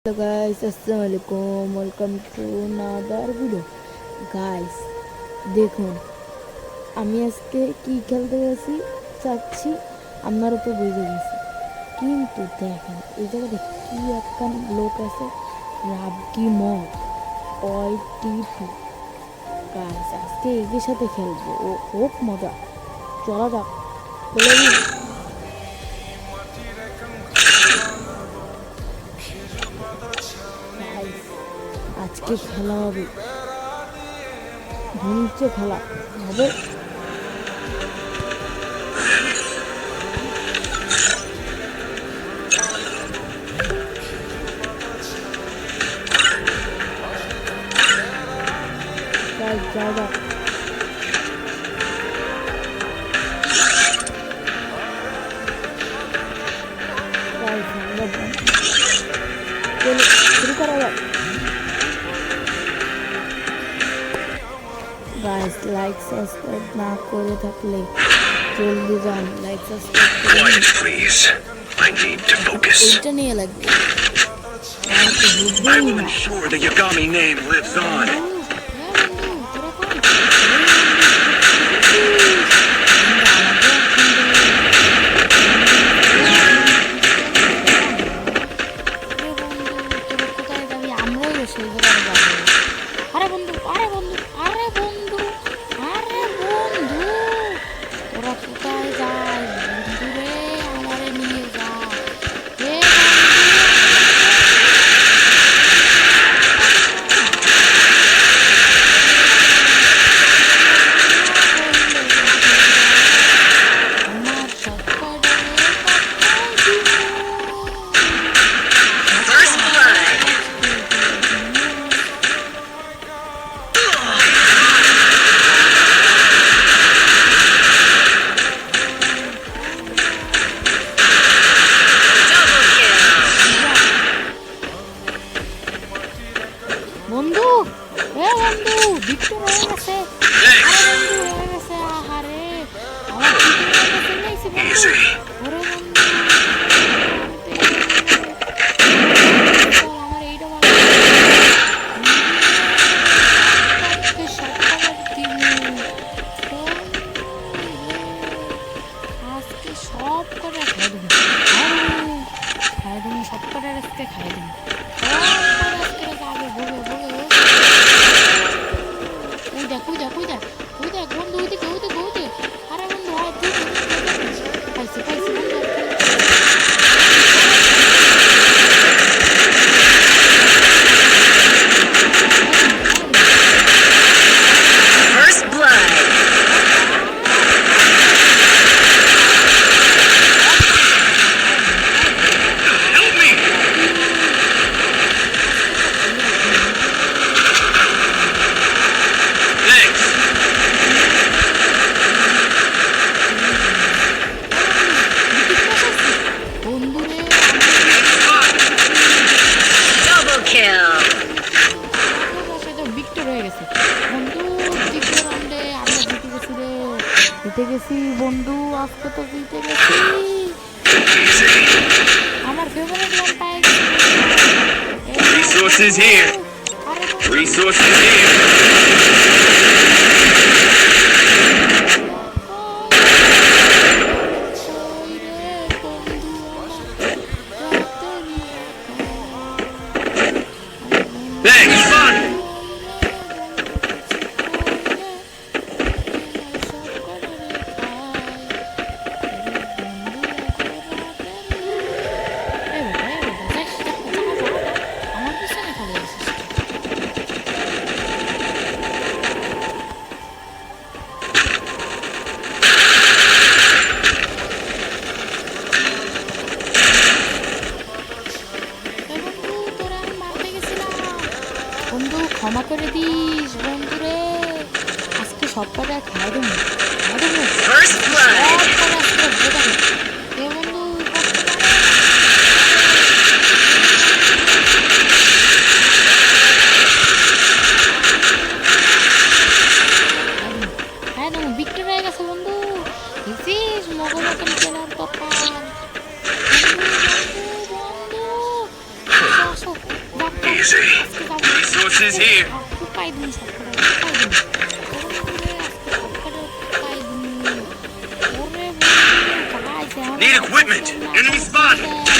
Hello guys, আসসালামু আলাইকুম, welcome to another video. Guys দেখুন, আমি আজকে কি খেলতে গেছি চাচ্ছি আপনারা তো বুঝে গেছি, কিন্তু দেখেন এই জায়গাতে কি একটা লোক আছে, রাবকি মগ ওই টিপি। গাইস আজকে এদের সাথে খেলবো, ও খুব মজা। চলা যাক, বলে দিন। আজকে খেলা হবে, ধুমছে খেলা হবে। জায়গা শুরু করা যাক। গাইস লাইক সাবস্ক্রাইব না করে থাকলে জলদি যান, লাইক সাবস্ক্রাইব করে এইটা নিয়ে লাগবে। I will ensure the Yagami name lives on. আরে বন্ধু, আরে বন্ধু, আরে বন্ধু, আরে বন্ধু, ওরা কোথায় যায়? বন্ধু রে, আমারে নিয়ে যা। বন্ধু, এ বন্ধু, ভিক্টর হয়ে গেছে। আরে বন্ধু হয়ে গেছে, আহারে আমার ভিক্টর হয়ে গেছে, নাইছে বন্ধু। ওরে বন্ধু, আমার এইটা ভালো আজকে সব করে খাই দেবো, খাই দেবো, সব করে আজকে খাই দেবো। বন্ধু ওইদিকে ওইদিকে ওইদিকে, আরে বন্ধু হয় তুই পাইছি পাইছি বন্ধু। First blood. Help me! Thanks. বন্ধুরে Double kill. ভিক্টর হয়ে গেছে বন্ধু। দ্বিতীয় রাউন্ডে আমরা জিতে গেছি রে, জিতে গেছি বন্ধু, আজকে তো জিতে গেছি। আমার ফেভারিট গান পাই গেছি। Resources here. আরে Resources here. Thanks, fun. আমার পিছনে খালি আছিস। তোরা আমি মারতে গেছিলাম বন্ধু, ক্ষমা করে দিস বন্ধু রে। আজকে সব কটা খাই দেবো, খাই দেবো First blood. সব কটা আজকে বোঝাবো। এ বন্ধু হ্যাঁ দেবো, ভিক্টর হয়ে গেছে বন্ধু। দিস মগর মতন খেলার দরকার বন্ধু, বন্ধু, বন্ধু, আসো আসো। Easy. Resources here. Need equipment. Enemy spotted.